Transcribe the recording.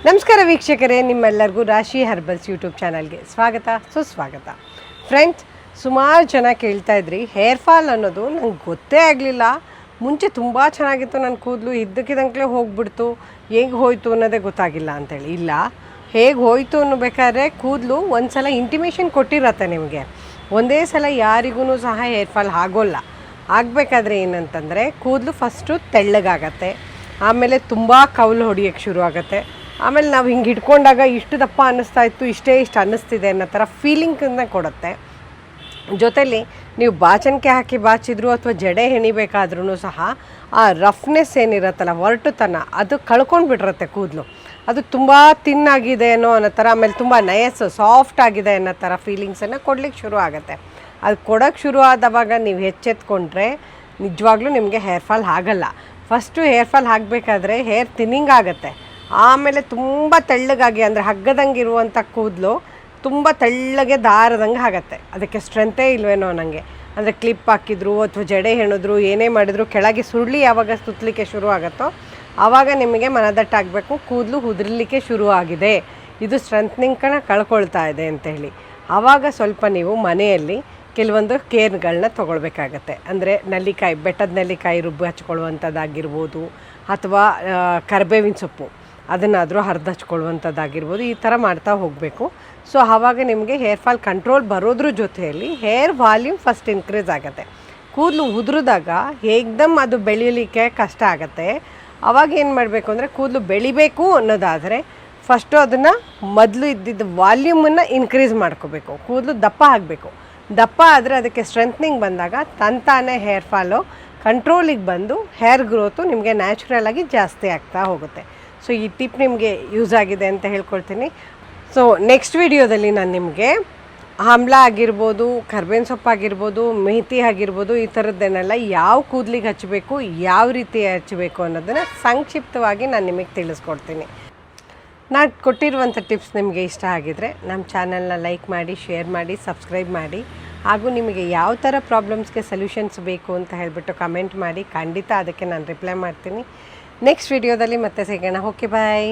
ನಮಸ್ಕಾರ ವೀಕ್ಷಕರೇ, ನಿಮ್ಮೆಲ್ಲರಿಗೂ ರಾಶಿ ಹರ್ಬಲ್ಸ್ ಯೂಟ್ಯೂಬ್ ಚಾನಲ್ಗೆ ಸ್ವಾಗತ ಸುಸ್ವಾಗತ. ಫ್ರೆಂಡ್ಸ್, ಸುಮಾರು ಜನ ಕೇಳ್ತಾ ಇದ್ರಿ ಹೇರ್ ಫಾಲ್ ಅನ್ನೋದು ನಂಗೆ ಗೊತ್ತೇ ಆಗಲಿಲ್ಲ. ಮುಂಚೆ ತುಂಬ ಚೆನ್ನಾಗಿತ್ತು, ನನ್ನ ಕೂದಲು ಇದ್ದಕ್ಕಿದ್ದಂಗೆ ಹೋಗ್ಬಿಡ್ತು, ಹೇಗೆ ಹೋಯಿತು ಅನ್ನೋದೇ ಗೊತ್ತಾಗಿಲ್ಲ ಅಂತೇಳಿ. ಇಲ್ಲ, ಹೇಗೆ ಹೋಯಿತು ಅನ್ನಬೇಕಾದ್ರೆ ಕೂದಲು ಒಂದು ಸಲ ಇಂಟಿಮೇಷನ್ ಕೊಟ್ಟಿರತ್ತೆ ನಿಮಗೆ. ಒಂದೇ ಸಲ ಯಾರಿಗೂ ಸಹ ಹೇರ್ ಫಾಲ್ ಆಗೋಲ್ಲ. ಆಗಬೇಕಾದ್ರೆ ಏನಂತಂದರೆ ಕೂದಲು ಫಸ್ಟು ತೆಳ್ಳಗಾಗತ್ತೆ, ಆಮೇಲೆ ತುಂಬ ಕೌಲು ಹೊಡಿಯೋಕ್ಕೆ ಶುರು ಆಗುತ್ತೆ. ಆಮೇಲೆ ನಾವು ಹಿಂಗೆ ಹಿಡ್ಕೊಂಡಾಗ ಇಷ್ಟು ದಪ್ಪ ಅನ್ನಿಸ್ತಾ ಇತ್ತು, ಇಷ್ಟು ಅನ್ನಿಸ್ತಿದೆ ಅನ್ನೋ ಥರ ಫೀಲಿಂಗನ್ನು ಕೊಡುತ್ತೆ. ಜೊತೆಲಿ ನೀವು ಬಾಚಣಿಕೆ ಹಾಕಿ ಬಾಚಿದ್ರು ಅಥವಾ ಜಡೆ ಹೆಣಿಬೇಕಾದ್ರೂ ಸಹ ಆ ರಫ್ನೆಸ್ ಏನಿರುತ್ತಲ್ಲ, ಒರಟುತನ, ಅದು ಕಳ್ಕೊಂಡು ಬಿಟ್ಟಿರುತ್ತೆ ಕೂದಲು. ಅದು ತುಂಬ ತಿನ್ನಾಗಿದೆ ಅನ್ನೋ ಥರ, ಆಮೇಲೆ ತುಂಬ ನಯಸ್ಸು ಸಾಫ್ಟ್ ಆಗಿದೆ ಅನ್ನೋ ಥರ ಫೀಲಿಂಗ್ಸನ್ನು ಕೊಡ್ಲಿಕ್ಕೆ ಶುರು ಆಗುತ್ತೆ. ಅದು ಕೊಡೋಕ್ಕೆ ಶುರು ಆದವಾಗ ನೀವು ಎಚ್ಚೆತ್ಕೊಂಡ್ರೆ ನಿಜವಾಗ್ಲೂ ನಿಮಗೆ ಹೇರ್ ಫಾಲ್ ಆಗಲ್ಲ. ಫಸ್ಟು ಹೇರ್ ಫಾಲ್ ಆಗಬೇಕಾದ್ರೆ ಹೇರ್ ಥಿನ್ನಿಂಗ್ ಆಗುತ್ತೆ, ಆಮೇಲೆ ತುಂಬ ತೆಳ್ಳಗಾಗಿ, ಅಂದರೆ ಹಗ್ಗದಂಗೆ ಇರುವಂಥ ಕೂದಲು ತುಂಬ ತೆಳ್ಳಗೆ ದಾರದಂಗೆ ಆಗುತ್ತೆ. ಅದಕ್ಕೆ ಸ್ಟ್ರೆಂತೇ ಇಲ್ವೇನೋ ನನಗೆ. ಅಂದರೆ ಕ್ಲಿಪ್ ಹಾಕಿದ್ರು ಅಥವಾ ಜಡೆ ಹೆಣಿದ್ರು, ಏನೇ ಮಾಡಿದ್ರು ಕೆಳಗೆ ಸುರುಳಿ ಯಾವಾಗ ಸುತ್ತಲಿಕ್ಕೆ ಶುರು ಆಗುತ್ತೋ ಆವಾಗ ನಿಮಗೆ ಮನದಟ್ಟಾಗಬೇಕು, ಕೂದಲು ಉದುರಲಿಕ್ಕೆ ಶುರು ಆಗಿದೆ, ಇದು ಸ್ಟ್ರೆಂತ್ನಿಂಗ್ ಕಳ್ಕೊಳ್ತಾ ಇದೆ ಅಂತೇಳಿ. ಆವಾಗ ಸ್ವಲ್ಪ ನೀವು ಮನೆಯಲ್ಲಿ ಕೆಲವೊಂದು ಕೇರ್ಗಳನ್ನ ತೊಗೊಳ್ಬೇಕಾಗತ್ತೆ. ಅಂದರೆ ನೆಲ್ಲಿಕಾಯಿ, ಬೆಟ್ಟದ ನೆಲ್ಲಿಕಾಯಿ ರುಬ್ಬಿ ಹಚ್ಕೊಳ್ಳುವಂಥದ್ದಾಗಿರ್ಬೋದು, ಅಥವಾ ಕರಿಬೇವಿನ ಸೊಪ್ಪು ಅದನ್ನಾದರೂ ಹರಿದು ಹಚ್ಕೊಳ್ಳುವಂಥದ್ದಾಗಿರ್ಬೋದು. ಈ ಥರ ಮಾಡ್ತಾ ಹೋಗಬೇಕು. ಸೊ ಆವಾಗ ನಿಮಗೆ ಹೇರ್ ಫಾಲ್ ಕಂಟ್ರೋಲ್ ಬರೋದ್ರ ಜೊತೆಯಲ್ಲಿ ಹೇರ್ ವಾಲ್ಯೂಮ್ ಫಸ್ಟ್ ಇನ್ಕ್ರೀಸ್ ಆಗುತ್ತೆ. ಕೂದಲು ಉದುರಿದಾಗ ಏಕ್ದಮ್ ಅದು ಬೆಳೀಲಿಕ್ಕೆ ಕಷ್ಟ ಆಗುತ್ತೆ. ಆವಾಗ ಏನು ಮಾಡಬೇಕು ಅಂದರೆ, ಕೂದಲು ಬೆಳಿಬೇಕು ಅನ್ನೋದಾದರೆ ಫಸ್ಟು ಅದನ್ನು ಮೊದಲು ಇದ್ದಿದ್ದ ವಾಲ್ಯೂಮನ್ನು ಇನ್ಕ್ರೀಸ್ ಮಾಡ್ಕೋಬೇಕು. ಕೂದಲು ದಪ್ಪ ಆಗಬೇಕು. ದಪ್ಪ ಆದರೆ ಅದಕ್ಕೆ ಸ್ಟ್ರೆಂತ್ನಿಂಗ್ ಬಂದಾಗ ತಂತಾನೇ ಹೇರ್ ಫಾಲು ಕಂಟ್ರೋಲಿಗೆ ಬಂದು ಹೇರ್ ಗ್ರೋತು ನಿಮಗೆ ನ್ಯಾಚುರಲಾಗಿ ಜಾಸ್ತಿ ಆಗ್ತಾ ಹೋಗುತ್ತೆ. ಸೊ ಈ ಟಿಪ್ ನಿಮಗೆ ಯೂಸ್ ಆಗಿದೆ ಅಂತ ಹೇಳ್ಕೊಳ್ತೀನಿ. ಸೊ ನೆಕ್ಸ್ಟ್ ವಿಡಿಯೋದಲ್ಲಿ ನಾನು ನಿಮಗೆ ಆಮ್ಲ ಆಗಿರ್ಬೋದು, ಕರ್ಬೇವಿನ ಸೊಪ್ಪು ಆಗಿರ್ಬೋದು, ಮೆಹತಿ ಆಗಿರ್ಬೋದು, ಈ ಥರದ್ದನ್ನೆಲ್ಲ ಯಾವ ಕೂದಲಿಗೆ ಹಚ್ಚಬೇಕು, ಯಾವ ರೀತಿ ಹಚ್ಚಬೇಕು ಅನ್ನೋದನ್ನು ಸಂಕ್ಷಿಪ್ತವಾಗಿ ನಾನು ನಿಮಗೆ ತಿಳಿಸ್ಕೊಡ್ತೀನಿ. ನಾನು ಕೊಟ್ಟಿರುವಂಥ ಟಿಪ್ಸ್ ನಿಮಗೆ ಇಷ್ಟ ಆಗಿದರೆ ನಮ್ಮ ಚಾನಲ್ನ ಲೈಕ್ ಮಾಡಿ, ಶೇರ್ ಮಾಡಿ, ಸಬ್ಸ್ಕ್ರೈಬ್ ಮಾಡಿ. ಹಾಗೂ ನಿಮಗೆ ಯಾವ ಥರ ಪ್ರಾಬ್ಲಮ್ಸ್ಗೆ ಸೊಲ್ಯೂಷನ್ಸ್ ಬೇಕು ಅಂತ ಹೇಳಿಬಿಟ್ಟು ಕಮೆಂಟ್ ಮಾಡಿ. ಖಂಡಿತ ಅದಕ್ಕೆ ನಾನು ರಿಪ್ಲೈ ಮಾಡ್ತೀನಿ. ನೆಕ್ಸ್ಟ್ ವಿಡಿಯೋದಲ್ಲಿ ಮತ್ತೆ ಸಿಗೋಣ. ಓಕೆ, ಬಾಯ್.